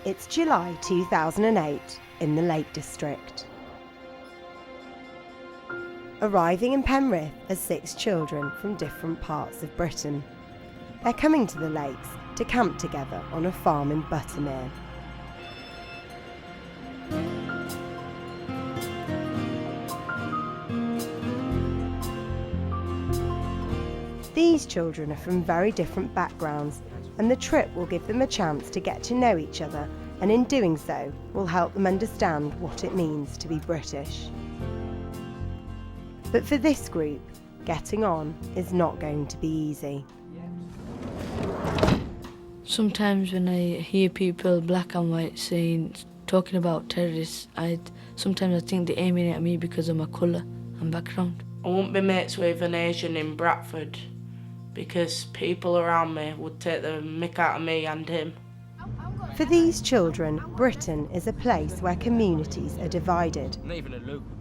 It's July 2008 in the Lake District. Arriving in Penrith are 6 children from different parts of Britain. They're coming to the lakes to camp together on a farm in Buttermere. These children are from very different backgrounds, and the trip will give them a chance to get to know each other, and in doing so will help them understand what it means to be British. But for this group, getting on is not going to be easy. Sometimes when I hear people, black and white, talking about terrorists, sometimes I think they're aiming at me because of my colour and background. I wouldn't be mates with an Asian in Bradford because people around me would take the mick out of me and him. For these children, Britain is a place where communities are divided.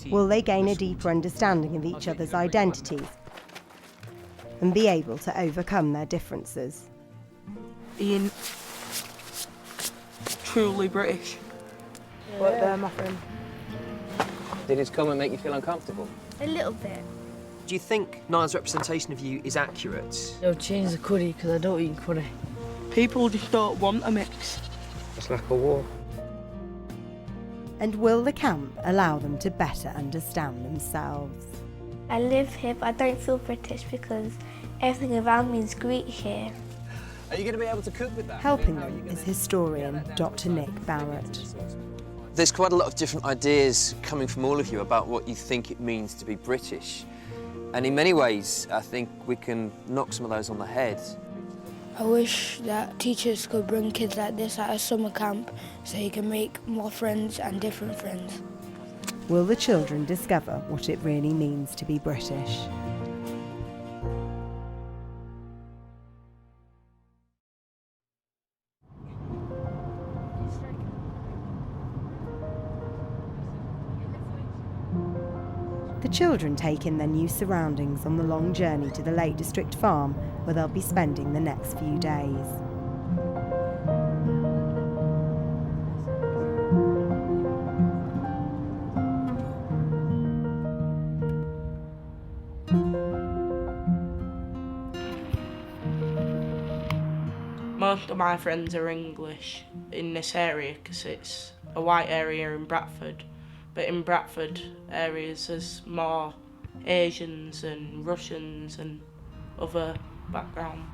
Will they gain a deeper understanding of each other's identities and be able to overcome their differences? Being truly British. What there, my friend? Did his comment make you feel uncomfortable? A little bit. Do you think Niall's representation of you is accurate? They'll change the curry because I don't eat curry. People just don't want a mix. It's like a war. And will the camp allow them to better understand themselves? I live here, but I don't feel British because everything around me is Greek here. Are you going to be able to cope with that? Helping them is historian Dr. Nick Barrett. There's quite a lot of different ideas coming from all of you about what you think it means to be British. And in many ways, I think we can knock some of those on the head. I wish that teachers could bring kids like this at a summer camp so you can make more friends and different friends. Will the children discover what it really means to be British? The children take in their new surroundings on the long journey to the Lake District farm, where they'll be spending the next few days. Most of my friends are English in this area because it's a white area in Bradford. But in Bradford areas there's more Asians and Russians and other background.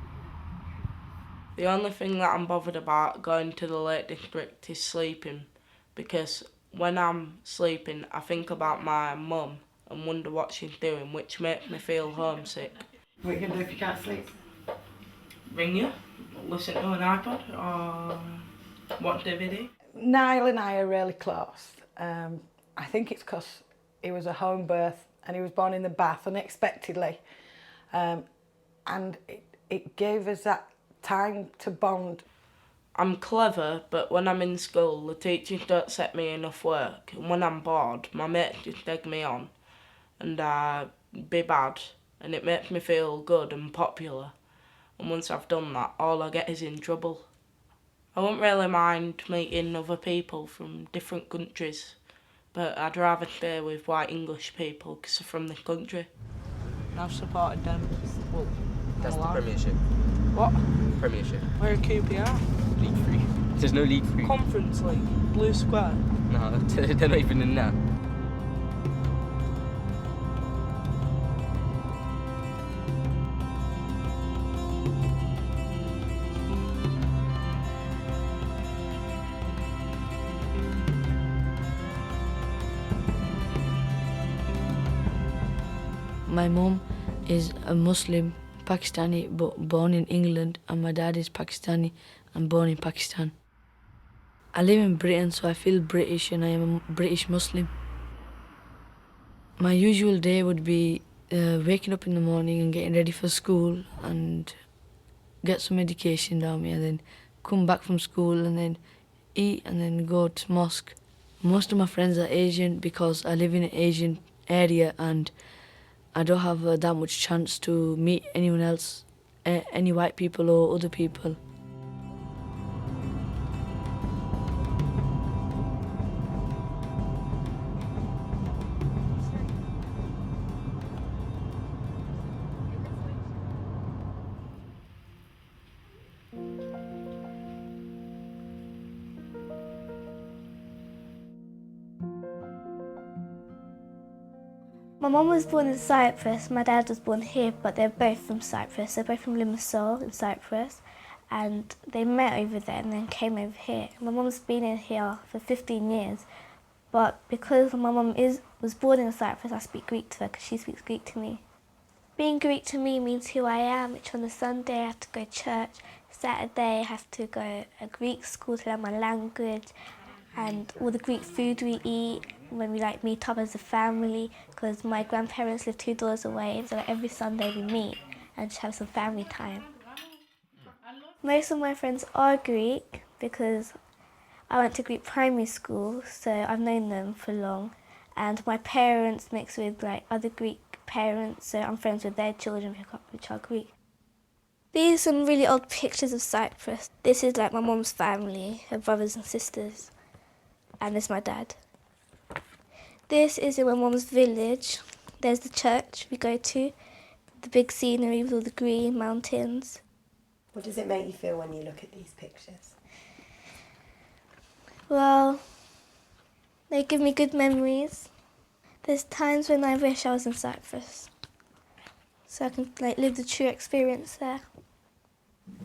The only thing that I'm bothered about going to the Lake District is sleeping, because when I'm sleeping I think about my mum and wonder what she's doing, which makes me feel homesick. What are you going to do if you can't sleep? Ring you, listen to an iPod or watch DVD. Niall and I are really close. I think it's because he was a home birth and he was born in the bath unexpectedly. And it gave us that time to bond. I'm clever, but when I'm in school, the teachers don't set me enough work. And when I'm bored, my mates just egg me on and be bad. And it makes me feel good and popular. And once I've done that, all I get is in trouble. I wouldn't really mind meeting other people from different countries, but I'd rather stay with white English people because they're from the country. And I've supported them. Well, That's the Premiership. What? Premiership. We're a QPR. League 3. There's no League 3. Conference League, Blue Square. No, they're not even in that. My mum is a Muslim Pakistani but born in England, and my dad is Pakistani and born in Pakistan. I live in Britain, so I feel British and I am a British Muslim. My usual day would be waking up in the morning and getting ready for school and get some education down me, and then come back from school and then eat and then go to mosque. Most of my friends are Asian because I live in an Asian area and I don't have that much chance to meet anyone else, any white people or other people. My mum was born in Cyprus, my dad was born here, but they're both from Cyprus. They're both from Limassol in Cyprus, and they met over there and then came over here. My mum's been in here for 15 years, but because my mum was born in Cyprus, I speak Greek to her because she speaks Greek to me. Being Greek to me means who I am, which on a Sunday I have to go to church, Saturday I have to go to a Greek school to learn my language, and all the Greek food we eat when we meet up as a family, because my grandparents live 2 doors away, so every Sunday we meet and just have some family time. Most of my friends are Greek because I went to Greek primary school, so I've known them for long, and my parents mix with other Greek parents, so I'm friends with their children which are Greek. These are some really old pictures of Cyprus. This is my mum's family, her brothers and sisters, and this is my dad. This is in my mum's village. There's the church we go to, the big scenery with all the green mountains. What does it make you feel when you look at these pictures? Well, they give me good memories. There's times when I wish I was in Cyprus, so I can live the true experience there.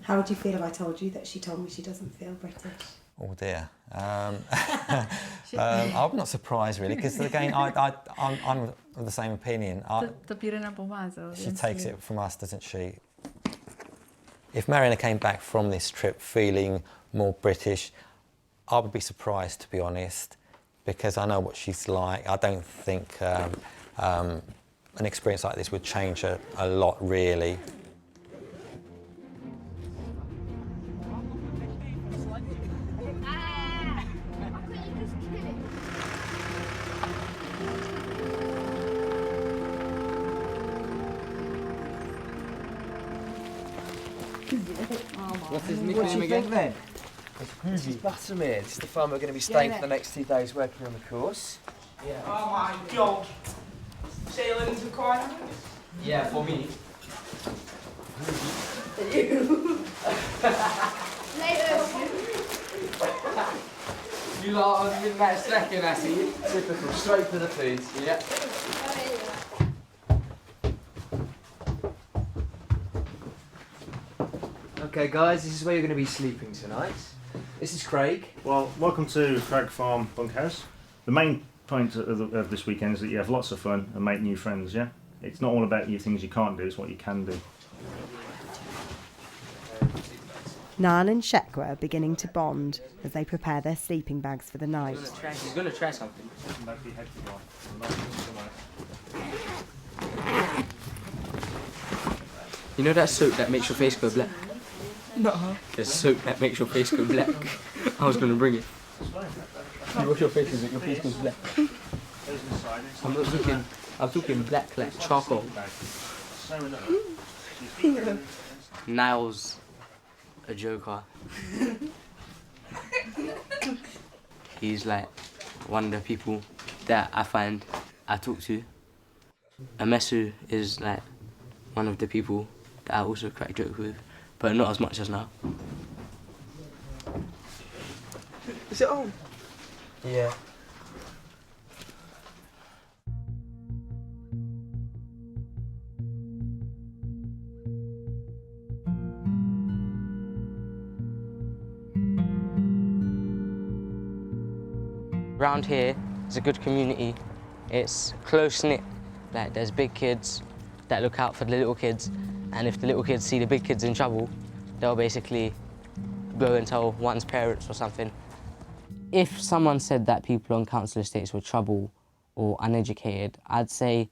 How would you feel if I told you that she told me she doesn't feel British? Oh dear. I'm not surprised really, because again, I'm of the same opinion. She takes it from us, doesn't she? If Mariana came back from this trip feeling more British, I would be surprised, to be honest, because I know what she's like. I don't think an experience like this would change her a lot, really. What's his nickname again? Then? This is Buttermere. This is the farm we're going to be staying for the next 2 days working on the course. Yeah. Oh my God. Sailing's required? Yeah, for me. You lot have been that second, I see. Typical, straight for the food. Yeah. Okay guys, this is where you're going to be sleeping tonight. This is Craig. Well, welcome to Craig Farm Bunkhouse. The main point of this weekend is that you have lots of fun and make new friends, yeah? It's not all about you things you can't do, it's what you can do. Nan and Shekwa are beginning to bond as they prepare their sleeping bags for the night. He's going to try something. You know that soap that makes your face go black? No. There's soap that makes your face go black. I was going to bring it. You wash your face and your face goes black. I'm talking black like charcoal. Niall's a joker. He's one of the people that I talk to. Amesu is one of the people that I also crack jokes with, but not as much as now. Is it on? Yeah. Around here is a good community. It's close-knit. There's big kids that look out for the little kids, and if the little kids see the big kids in trouble, they'll basically go and tell one's parents or something. If someone said that people on council estates were trouble or uneducated, I'd say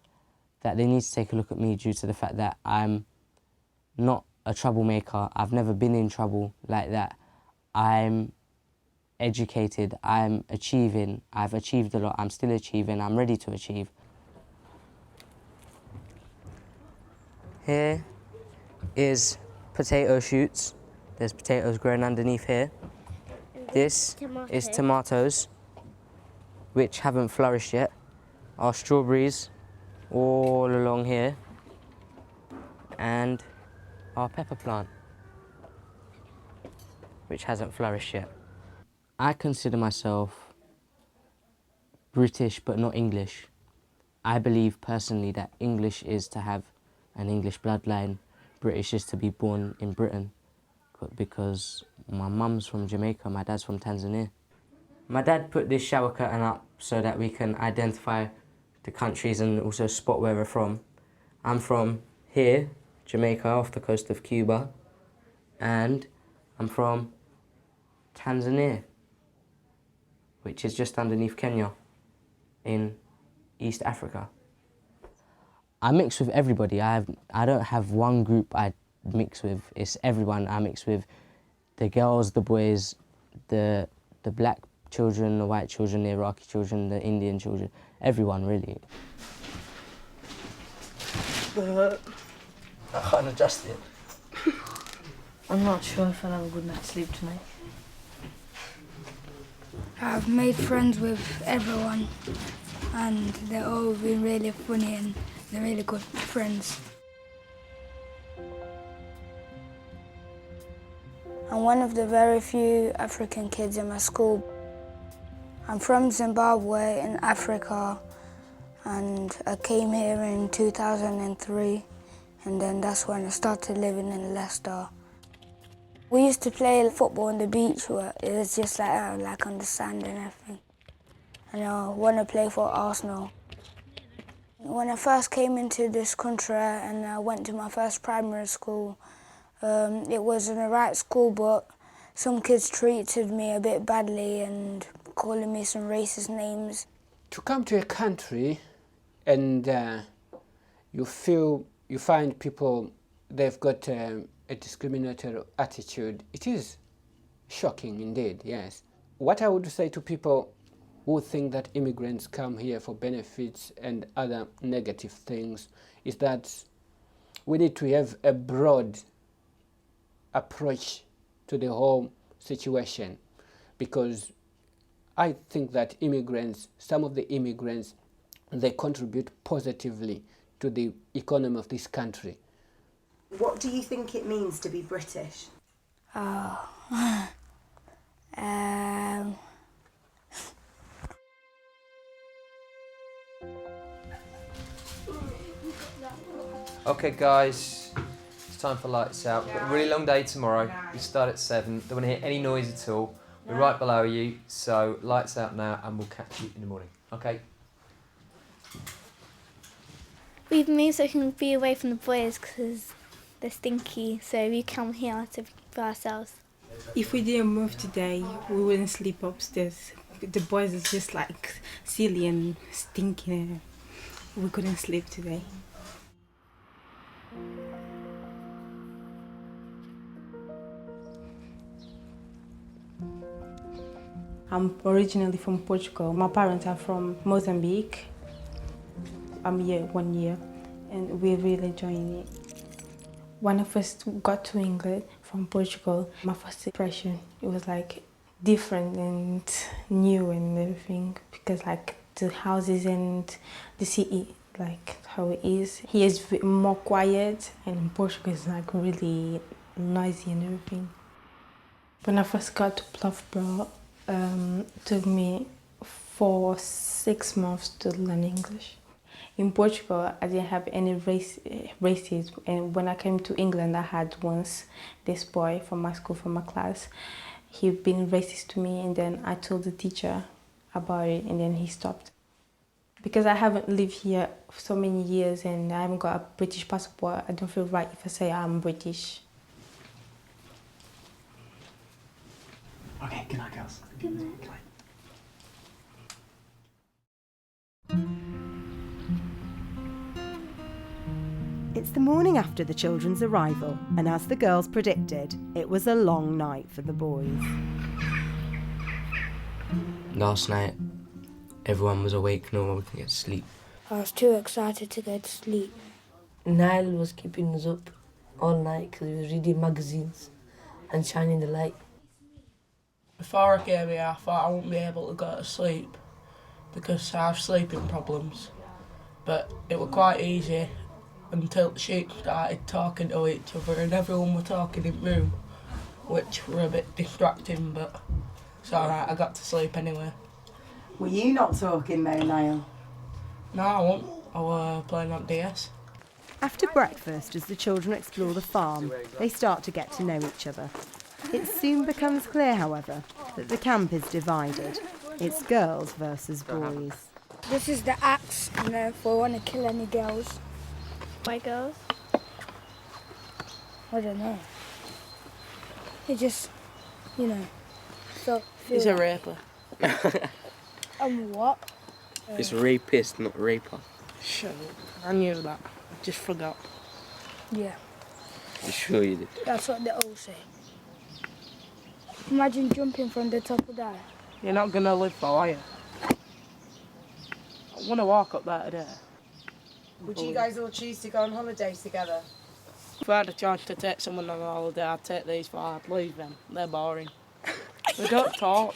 that they need to take a look at me due to the fact that I'm not a troublemaker. I've never been in trouble like that. I'm educated, I'm achieving, I've achieved a lot, I'm still achieving, I'm ready to achieve. Here is potato shoots. There's potatoes growing underneath here. This is tomatoes, which haven't flourished yet. Our strawberries all along here. And our pepper plant, which hasn't flourished yet. I consider myself British but not English. I believe personally that English is to have an English bloodline, British is to be born in Britain, because my mum's from Jamaica, my dad's from Tanzania. My dad put this shower curtain up so that we can identify the countries and also spot where we're from. I'm from here, Jamaica, off the coast of Cuba, and I'm from Tanzania, which is just underneath Kenya in East Africa. I mix with everybody. I don't have one group I mix with. It's everyone I mix with. The girls, the boys, the black children, the white children, the Iraqi children, the Indian children, everyone really. I can't adjust it. I'm not sure if I'll have a good night's sleep tonight. I've made friends with everyone and they're all been really funny and they're really good friends. I'm one of the very few African kids in my school. I'm from Zimbabwe in Africa and I came here in 2003 and then that's when I started living in Leicester. We used to play football on the beach where it was just like on the sand and everything. And I want to play for Arsenal. When I first came into this country and I went to my first primary school, it was an alright school, but some kids treated me a bit badly and calling me some racist names. To come to a country and you find people, they've got a discriminatory attitude, it is shocking indeed, yes. What I would say to people who think that immigrants come here for benefits and other negative things is that we need to have a broad approach to the whole situation, because I think that some of the immigrants, they contribute positively to the economy of this country. What do you think it means to be British? Okay guys, it's time for lights out. We've got a really long day tomorrow. We start at 7. Don't want to hear any noise at all. We're right below you, so lights out now and we'll catch you in the morning. Okay? We've moved so we can be away from the boys because they're stinky, so we come here to for ourselves. If we didn't move today, we wouldn't sleep upstairs. The boys is just like silly and stinky. We couldn't sleep today. I'm originally from Portugal. My parents are from Mozambique. I'm here 1 year and we're really enjoying it. When I first got to England from Portugal, my first impression, it was like different and new and everything, because like the houses and the city, like how it is. Here is more quiet and in Portugal is like really noisy and everything. When I first got to Loughborough, it took me 6 months to learn English. In Portugal, I didn't have any races, and when I came to England, I had once this boy from my school, from my class. He'd been racist to me, and then I told the teacher about it, and then he stopped. Because I haven't lived here for so many years, and I haven't got a British passport, I don't feel right if I say I'm British. Okay, good night, girls. Good night. Good night. It's the morning after the children's arrival, and as the girls predicted, it was a long night for the boys. Last night, everyone was awake, no one could get to sleep. I was too excited to go to sleep. Niall was keeping us up all night because he was reading magazines and shining the light. Before I came here, I thought I wouldn't be able to go to sleep because I have sleeping problems. But it was quite easy until the sheep started talking to each other and everyone were talking in the room, which were a bit distracting, but it's alright, I got to sleep anyway. Were you not talking though, Niall? No, I won't. I was playing on DS. After breakfast, as the children explore the farm, they start to get to know each other. It soon becomes clear, however, that the camp is divided. It's girls versus boys. This is the axe, you know, if we want to kill any girls. Why girls? I don't know. It just, you know, He's a raper. What? It's rapist, not raper. Shut up. I knew that. I just forgot. Yeah, I'm sure you did. that's what they all say. Imagine jumping from the top of that. You're not going to live for, are you? I want to walk up there today. Would you guys all choose to go on holiday together? If I had a chance to take someone on a holiday, I'd take these four. I'd leave them. They're boring. They don't talk.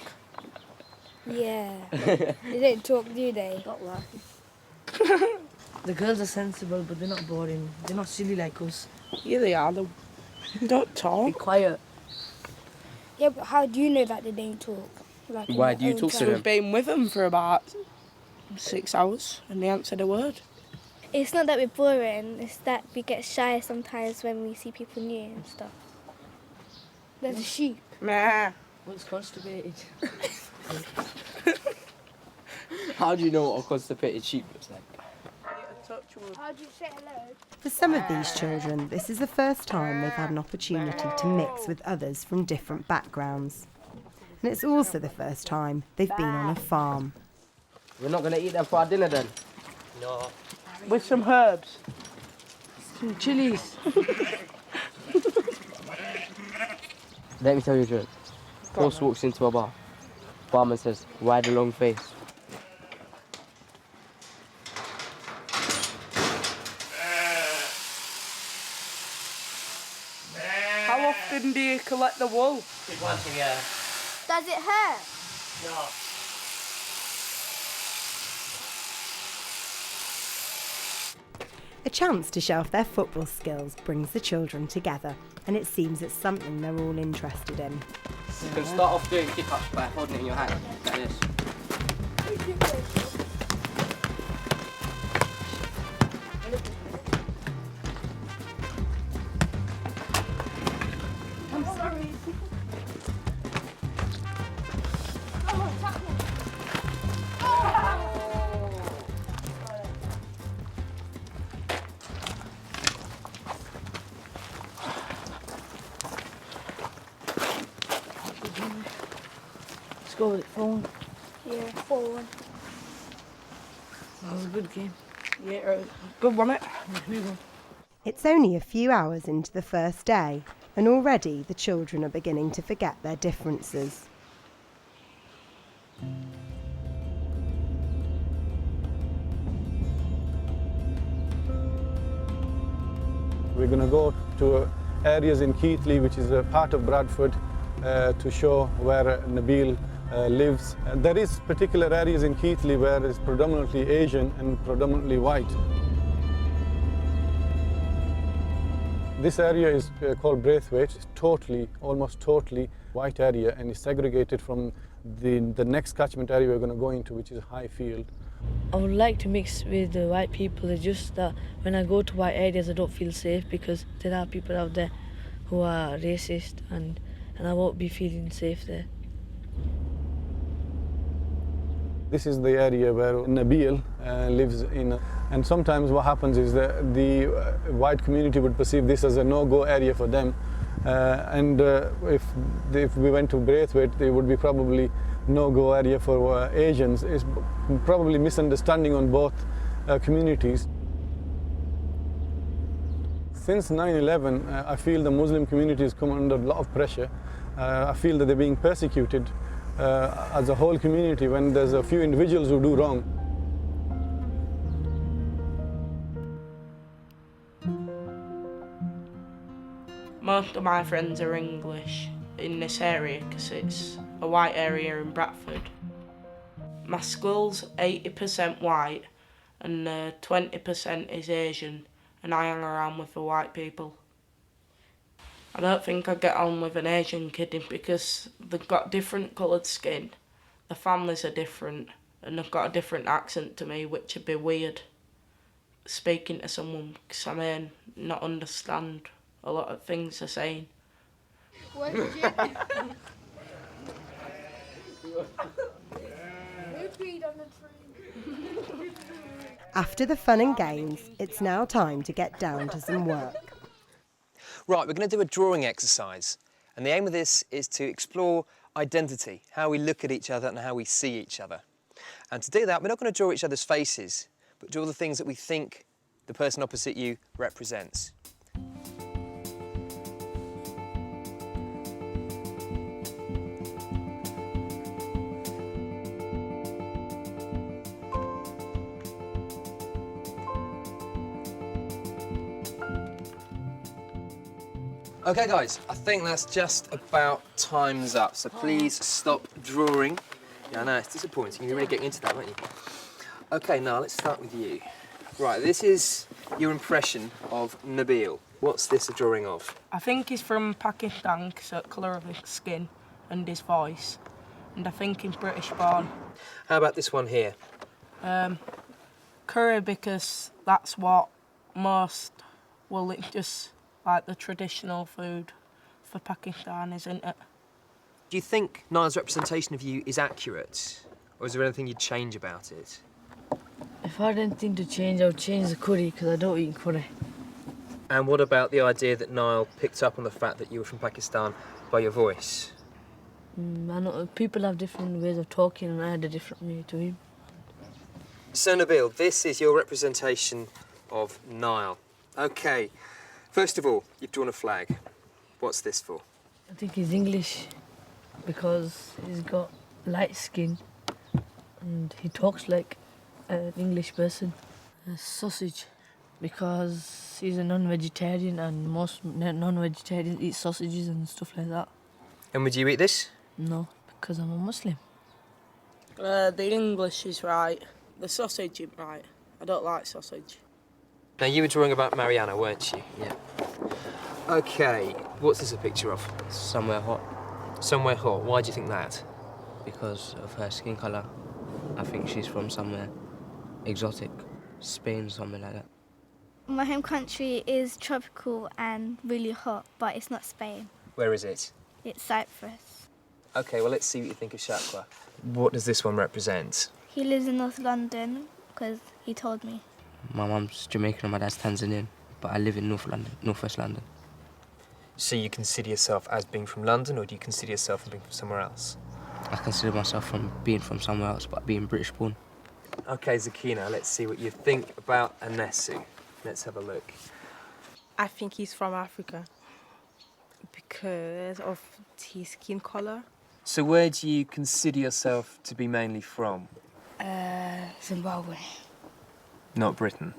Yeah. They don't talk, do they? Not like the girls are sensible, but they're not boring. They're not silly like us. Yeah, they are. They don't talk. Be quiet. Yeah, but how do you know that they don't talk? Like Why do you talk to them? We've been with them for about 6 hours and they haven't said a word. It's not that we're boring, it's that we get shy sometimes when we see people new and stuff. There's a sheep. Nah. One's constipated. How do you know what a constipated sheep looks like? How do you say hello? For some of these children, this is the first time they've had an opportunity to mix with others from different backgrounds. And it's also the first time they've been on a farm. We're not going to eat them for our dinner then? No. With some herbs. Some chilies. Let me tell you a joke. Horse walks into a bar. Barman says, "Why the long face?" How often do you collect the wool? Once a year. Does it hurt? No. A chance to show off their football skills brings the children together, and it seems it's something they're all interested in. You can start off doing kick-ups by holding it in your hand, like this. I'm sorry. Let's go with it, 4-1. Yeah, 4-1. That was a good game. Yeah, good, wasn't it? It's only a few hours into the first day, and already the children are beginning to forget their differences. We're going to go to areas in Keighley, which is a part of Bradford, to show where Nabil lives. There is particular areas in Keighley where it's predominantly Asian and predominantly white. This area is called Braithwaite. It's totally, almost totally white area, and is segregated from the next catchment area we're going to go into, which is Highfield. I would like to mix with the white people. It's just that when I go to white areas I don't feel safe because there are people out there who are racist and I won't be feeling safe there. This is the area where Nabil lives in, and sometimes what happens is that the white community would perceive this as a no-go area for them, and if we went to Braithwaite, there would be probably no-go area for Asians. It's probably misunderstanding on both communities. Since 9/11, I feel the Muslim community has come under a lot of pressure. I feel that they're being persecuted as a whole community when there's a few individuals who do wrong. Most of my friends are English in this area because it's a white area in Bradford. My school's 80% white and 20% is Asian, and I hang around with the white people. I don't think I get on with an Asian kid because they've got different coloured skin, the families are different, and they've got a different accent to me, which would be weird speaking to someone because I may not understand a lot of things they're saying. After the fun and games, it's now time to get down to some work. Right, we're going to do a drawing exercise, and the aim of this is to explore identity, how we look at each other and how we see each other. And to do that, we're not going to draw each other's faces, but draw the things that we think the person opposite you represents. OK guys, I think that's just about time's up, so please stop drawing. Yeah, I know, it's disappointing. You're really getting into that, aren't you? OK, now let's start with you. Right, this is your impression of Nabil. What's this a drawing of? I think he's from Pakistan because of the colour of his skin and his voice, and I think he's British born. How about this one here? Curry, because that's what most, well, it's just like the traditional food for Pakistan, isn't it? Do you think Niall's representation of you is accurate? Or is there anything you'd change about it? If I had anything to change, I would change the curry, because I don't eat curry. And what about the idea that Niall picked up on the fact that you were from Pakistan by your voice? I know people have different ways of talking, and I had a different way to him. So Nabil, this is your representation of Niall. OK, first of all, you've drawn a flag. What's this for? I think he's English because he's got light skin and he talks like an English person. A sausage, because he's a non-vegetarian and most non-vegetarians eat sausages and stuff like that. And would you eat this? No, because I'm a Muslim. The English is right. The sausage isn't right. I don't like sausage. Now, you were drawing about Mariana, weren't you? Yeah. OK, what's this a picture of? Somewhere hot. Somewhere hot. Why do you think that? Because of her skin colour. I think she's from somewhere exotic. Spain, something like that. My home country is tropical and really hot, but it's not Spain. Where is it? It's Cyprus. OK, well, let's see what you think of Shakwa. What does this one represent? He lives in North London because he told me. My mum's Jamaican and my dad's Tanzanian, but I live in North West London. So you consider yourself as being from London, or do you consider yourself as being from somewhere else? I consider myself from being from somewhere else, but being British born. OK, Zakina, let's see what you think about Anesu. Let's have a look. I think he's from Africa because of his skin colour. So where do you consider yourself to be mainly from? Zimbabwe. Not Britain?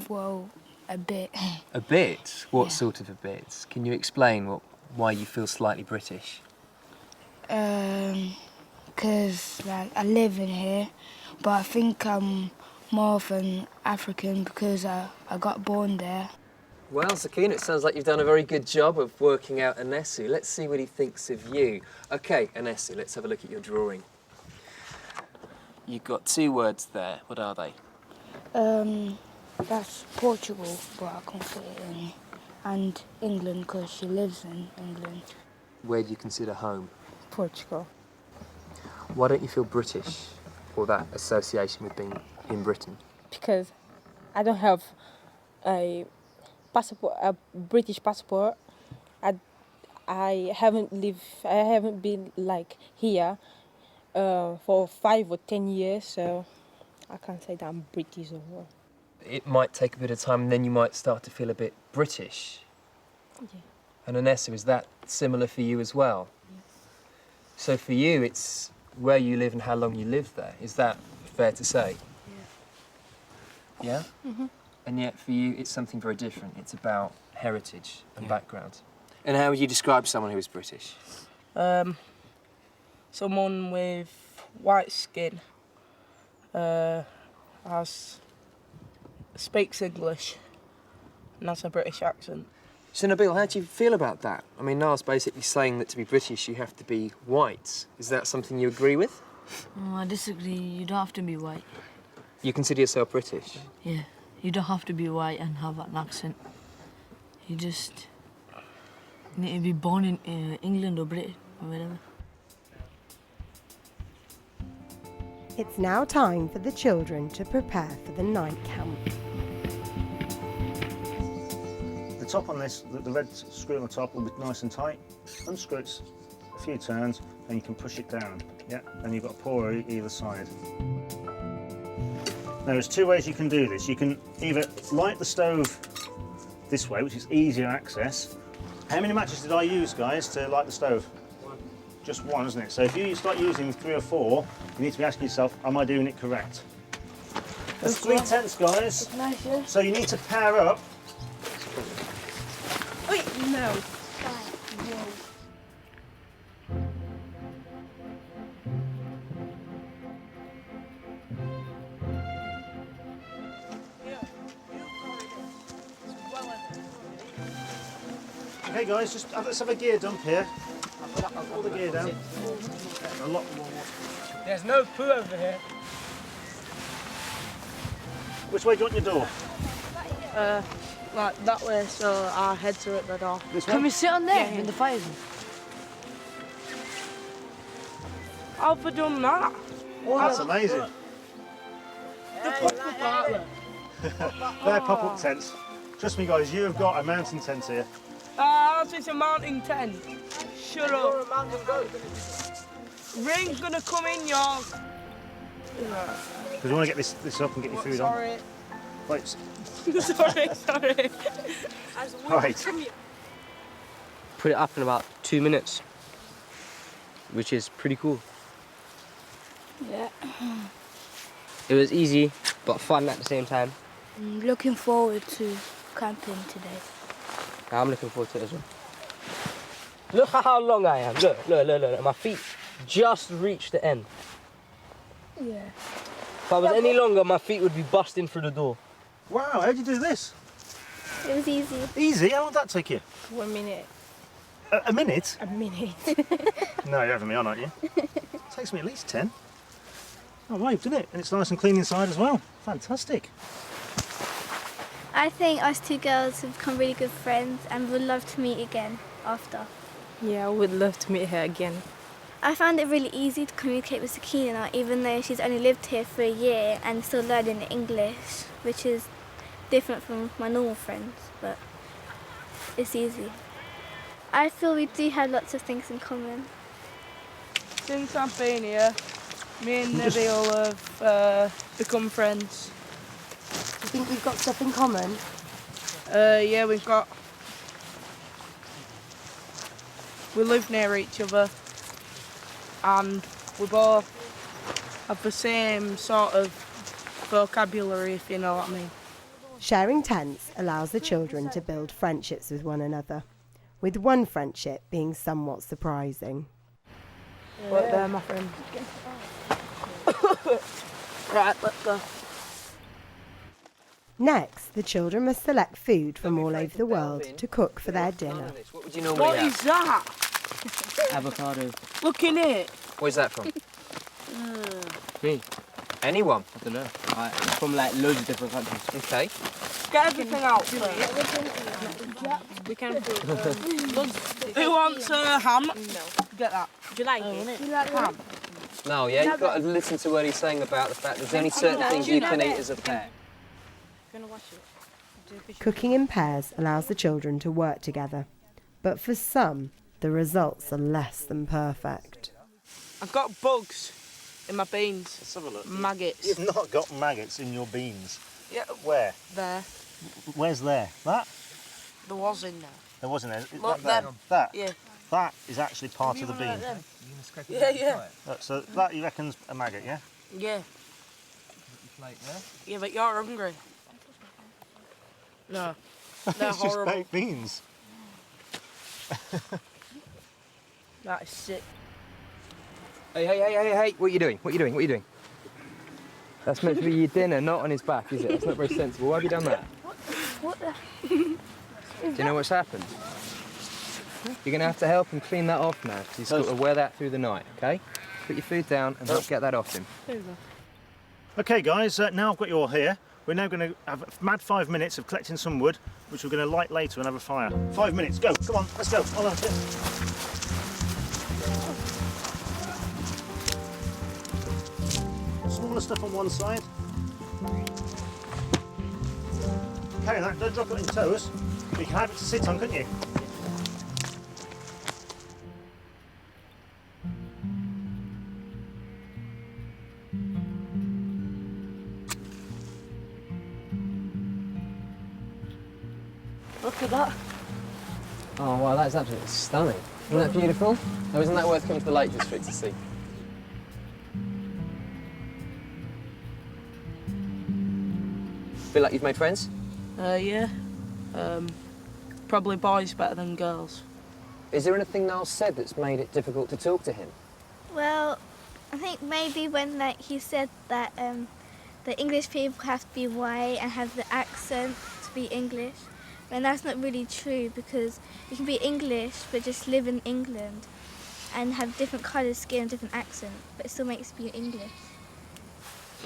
Well, a bit. A bit? What Yeah. sort of a bit? Can you explain why you feel slightly British? Because like I live in here, but I think I'm more of an African because I got born there. Well, Zakina, it sounds like you've done a very good job of working out Anesu. Let's see what he thinks of you. OK, Anesu, let's have a look at your drawing. You've got two words there. What are they? That's Portugal, but I can't say it in. And England, because she lives in England. Where do you consider home? Portugal. Why don't you feel British, or that association with being in Britain? Because I don't have a British passport. I haven't been like here for 5 or 10 years, so I can't say that I'm British or what. It might take a bit of time, and then you might start to feel a bit British. Yeah. And Anessa, is that similar for you as well? Yes. So for you, it's where you live and how long you live there. Is that fair to say? Yeah. Yeah? Mm-hmm. And yet for you, it's something very different. It's about heritage and background. And how would you describe someone who is British? Someone with white skin speaks English and has a British accent. So Nabil, how do you feel about that? I mean, Niall's basically saying that to be British, you have to be white. Is that something you agree with? Oh, I disagree. You don't have to be white. You consider yourself British? Yeah, you don't have to be white and have an accent. You just need to be born in England or Britain or whatever. It's now time for the children to prepare for the night camp. The top on this, the red screw on the top will be nice and tight. Unscrew it a few turns and you can push it down. Yeah, and you've got a pour either side. Now there's two ways you can do this. You can either light the stove this way, which is easier access. How many matches did I use, guys, to light the stove? One. Just one, isn't it? So if you start using 3 or 4, you need to be asking yourself, am I doing it correct? There's 3 tents, guys. Nice, yeah. So you need to pair up. Wait, no. Okay, guys, let's have a gear dump here. Pull the gear down. A lot more. There's no poo over here. Which way do you want your door? Like that way, so our heads are at the door. This Can way? we sit on there Yeah. in the fire? How have we done that? That's amazing. The pop-up outlet. They're pop-up tents. Trust me, guys, you have got a mountain tent here. Ours is a mountain tent. Shut up. You're a mountain goat. Rain's gonna come in, y'all. Because we want to get this up and get your food on. Sorry. Right. sorry. Right. Put it up in about 2 minutes, which is pretty cool. Yeah. It was easy, but fun at the same time. I'm looking forward to camping today. I'm looking forward to it as well. Look at how long I am. Look. My feet just reached the end. Yeah. If I was any longer, my feet would be busting through the door. Wow, how'd you do this? It was easy. Easy? How long did that take you? 1 minute. A minute? A minute. No, you're having me on, aren't you? It takes me at least 10. Oh, wow, you've done it. And it's nice and clean inside as well. Fantastic. I think us 2 girls have become really good friends and would love to meet again after. Yeah, I would love to meet her again. I found it really easy to communicate with Sakina, even though she's only lived here for a year and still learning English, which is different from my normal friends, but it's easy. I feel we do have lots of things in common. Since I've been here, me and Nabil have become friends. Do you think you've got stuff in common? Yeah, we live near each other and we both have the same sort of vocabulary, if you know what I mean. Sharing tents allows the children to build friendships with one another, with one friendship being somewhat surprising. But they're my friends. Right, let's go. Next, the children must select food from all over the world to cook for their dinner. What would you normally What have? is that? Avocado. Look in it. Where's that from? Me? Anyone? I don't know. It's from like loads of different countries. Okay. Get everything out first. We can put... Who wants a ham? No. Get that. Do you like it? You like ham? No, yeah, you've got to listen to what he's saying about the fact there's only certain things you can eat as a pet. Cooking in pairs allows the children to work together, but for some, the results are less than perfect. I've got bugs in my beans. Let's have a look. Maggots. You've not got maggots in your beans. Yeah. Where? There. Where's there? That? There was in there. There wasn't there. Look, That? them. That? Yeah. That is actually part of the bean. Yeah. Look, so that you reckon's a maggot, yeah? Yeah. Yeah, but you're hungry. No. They're It's just horrible. baked beans. That is sick. Hey, what are you doing? That's meant to be your dinner, not on his back, is it? That's not very sensible. Why have you done that? What the? Do you know what's happened? You're going to have to help him clean that off now, because he's got to wear that through the night, okay? Put your food down and help get that off him. Okay guys, now I've got you all here. We're now going to have a mad 5 minutes of collecting some wood, which we're going to light later and have a fire. 5 minutes, go, come on, let's go. On, smaller stuff on one side. Carry that, don't drop it in toes. You can have it to sit on, couldn't you? Look at that. Oh wow, that's absolutely stunning. Isn't that beautiful? Now, isn't that worth coming to the Lake District to see? Feel like you've made friends? Yeah. Probably boys better than girls. Is there anything Niall said that's made it difficult to talk to him? Well, I think maybe when he said that the English people have to be white and have the accent to be English. And that's not really true, because you can be English but just live in England and have different coloured skin and different accent, but it still makes you English.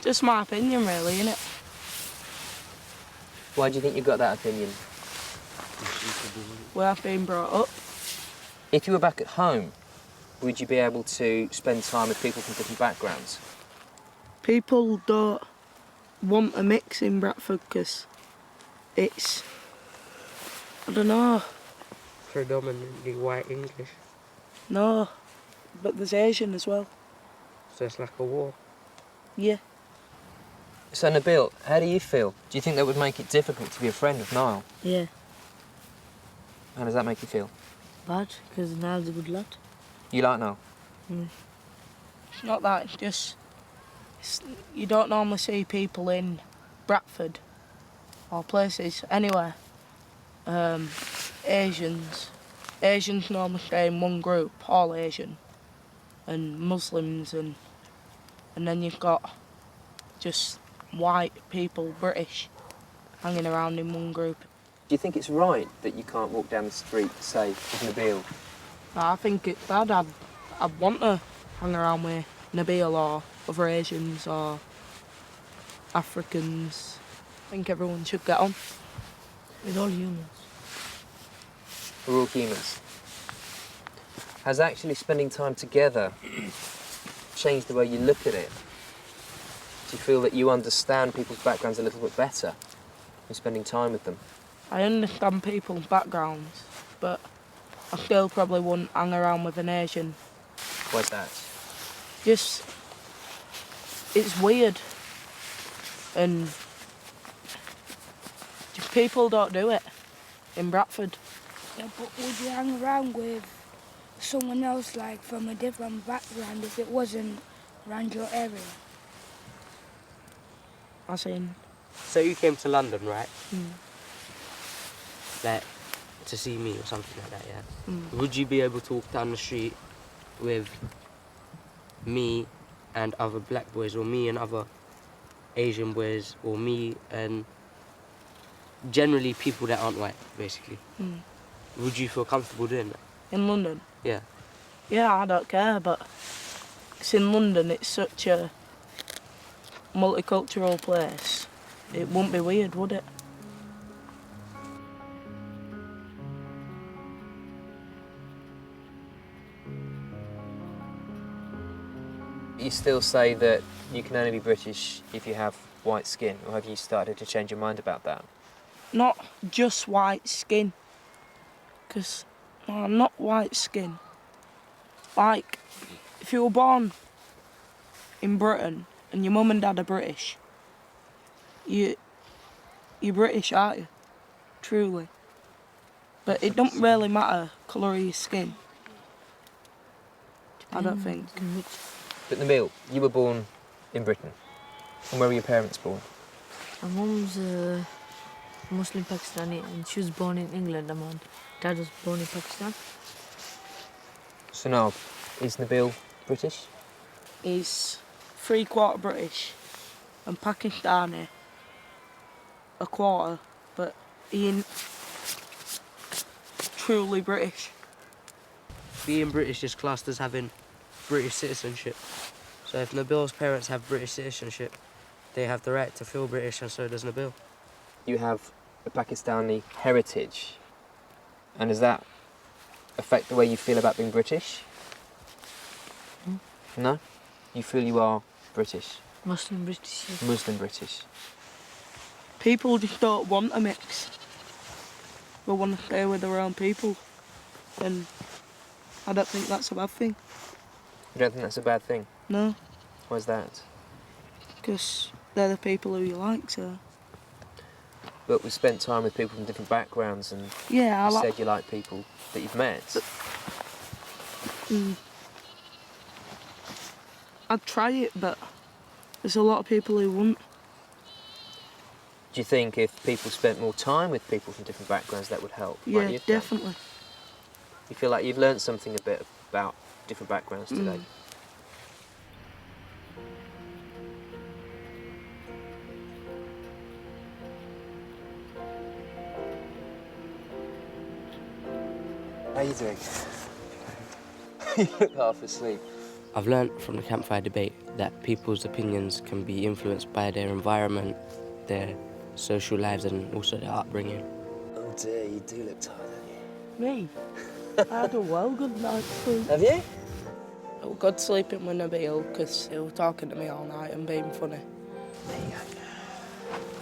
Just my opinion really, innit? Why do you think you got that opinion? Where I've been brought up. If you were back at home, would you be able to spend time with people from different backgrounds? People don't want a mix in Bradford because it's, I don't know. Predominantly white English. No, but there's Asian as well. So it's like a war. Yeah. So Nabil, how do you feel? Do you think that would make it difficult to be a friend of Niall? Yeah, How does that make you feel? bad, because Niall's a good lad. You like Niall? It's not that, it's just, you don't normally see people in Bradford or places anywhere. Asians normally stay in one group, all Asian, and Muslims, and then you've got just white people, British, hanging around in one group. Do you think it's right that you can't walk down the street, say, with Nabil? I think it's bad. I'd want to hang around with Nabil or other Asians or Africans. I think everyone should get on. We're all humans. We're all humans. Has actually spending time together changed the way you look at it? Do you feel that you understand people's backgrounds a little bit better in spending time with them? I understand people's backgrounds, but I still probably wouldn't hang around with an Asian. Why's that? Just, it's weird, and just people don't do it in Bradford. Yeah, but would you hang around with someone else, like, from a different background if it wasn't around your area? As in? So you came to London, right? Mm. Like, to see me or something like that, yeah? Mm. Would you be able to walk down the street with me and other black boys, or me and other Asian boys, or me and generally people that aren't white, basically? Mm. Would you feel comfortable doing that? In London? Yeah. Yeah, I don't care, but it's in London, it's such a multicultural place. It wouldn't be weird, would it? You still say that you can only be British if you have white skin, or have you started to change your mind about that? Not just white skin, because I'm not white skin. Like, if you were born in Britain and your mum and dad are British, you're British, aren't you? Truly. But it don't really matter colour of your skin. I don't think. But Nabil, you were born in Britain. And where were your parents born? My mum's Muslim Pakistani, and she was born in England, and my dad was born in Pakistan. So now, is Nabil British? He's 3/4 British and Pakistani, a quarter, but he ain't truly British. Being British is classed as having British citizenship. So if Nabil's parents have British citizenship, they have the right to feel British, and so does Nabil. You have a Pakistani heritage, and does that affect the way you feel about being British? No? You feel you are British? Muslim British. Yeah. Muslim British. People just don't want a mix. They want to stay with their own people. And I don't think that's a bad thing. You don't think that's a bad thing? No. Why's that? Because they're the people who you like, so... But we've spent time with people from different backgrounds, and yeah, you said you like people that you've met. I'd try it, but there's a lot of people who wouldn't. Do you think if people spent more time with people from different backgrounds, that would help? Yeah, like definitely. You feel like you've learned something a bit about different backgrounds today? How are you doing? You look half asleep. I've learnt from the campfire debate that people's opinions can be influenced by their environment, their social lives, and also their upbringing. Oh dear, you do look tired, don't you? Me? I had a well good night's sleep. Have you? I was good sleeping with Nabil because he was talking to me all night and being funny. There you go.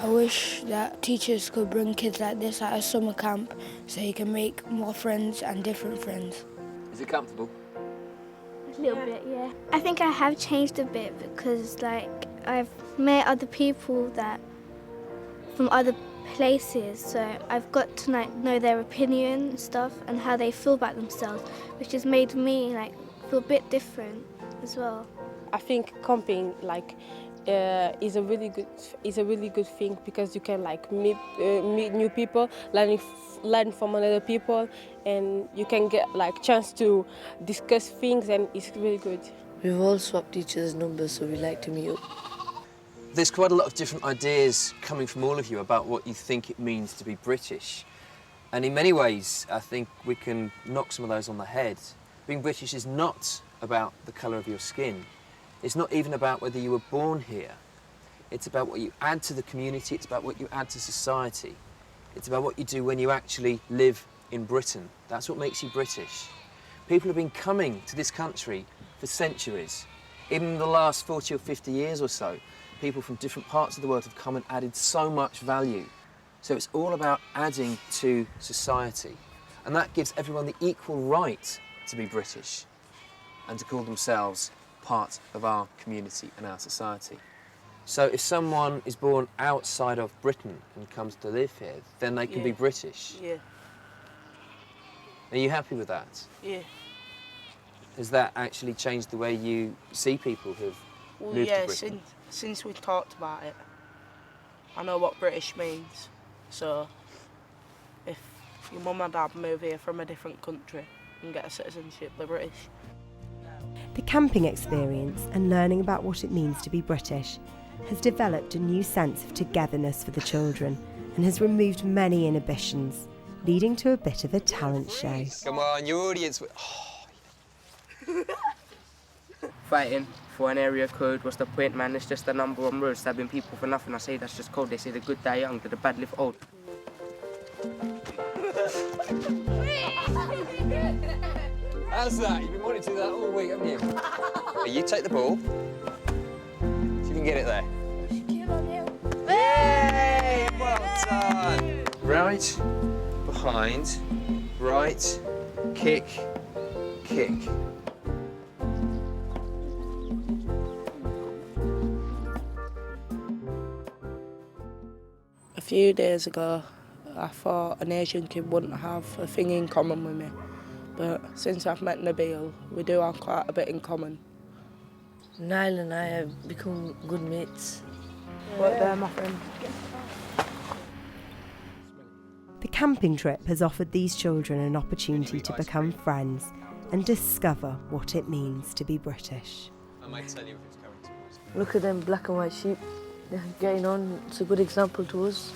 I wish that teachers could bring kids like this at a summer camp so you can make more friends and different friends. Is it comfortable? A little bit, yeah. I think I have changed a bit because, like, I've met other people that from other places, so I've got to know their opinion and stuff and how they feel about themselves, which has made me feel a bit different as well. I think camping is a really good thing because you can meet new people, learn from other people, and you can get chance to discuss things, and it's really good. We've all swapped each other's numbers, so we like to meet up. There's quite a lot of different ideas coming from all of you about what you think it means to be British. And in many ways, I think we can knock some of those on the head. Being British is not about the colour of your skin. It's not even about whether you were born here. It's about what you add to the community, it's about what you add to society. It's about what you do when you actually live in Britain. That's what makes you British. People have been coming to this country for centuries. Even in the last 40 or 50 years or so, people from different parts of the world have come and added so much value. So it's all about adding to society. And that gives everyone the equal right to be British and to call themselves part of our community and our society. So if someone is born outside of Britain and comes to live here, then they can be British. Yeah. Are you happy with that? Yeah. Has that actually changed the way you see people who've moved to Britain? Since we talked about it, I know what British means. So if your mum and dad move here from a different country and get a citizenship, they're British. The camping experience and learning about what it means to be British has developed a new sense of togetherness for the children and has removed many inhibitions, leading to a bit of a talent show. Come on, your audience... Fighting for an area code, what's the point, man? It's just a number on road, stabbing people for nothing. I say that's just cold. They say the good die young, the bad live old. How's that? You've been wanting to do that all week, haven't you? Hey, you take the ball. See if you can get it there. Hey! Well done! Right, behind, right, kick, kick. A few days ago, I thought an Asian kid wouldn't have a thing in common with me. But since I've met Nabil, we do have quite a bit in common. Niall and I have become good mates. But they're my friends. The camping trip has offered these children an opportunity to become friends and discover what it means to be British. I might tell you if it's coming towards me. Look at them black and white sheep. They're getting on. It's a good example to us.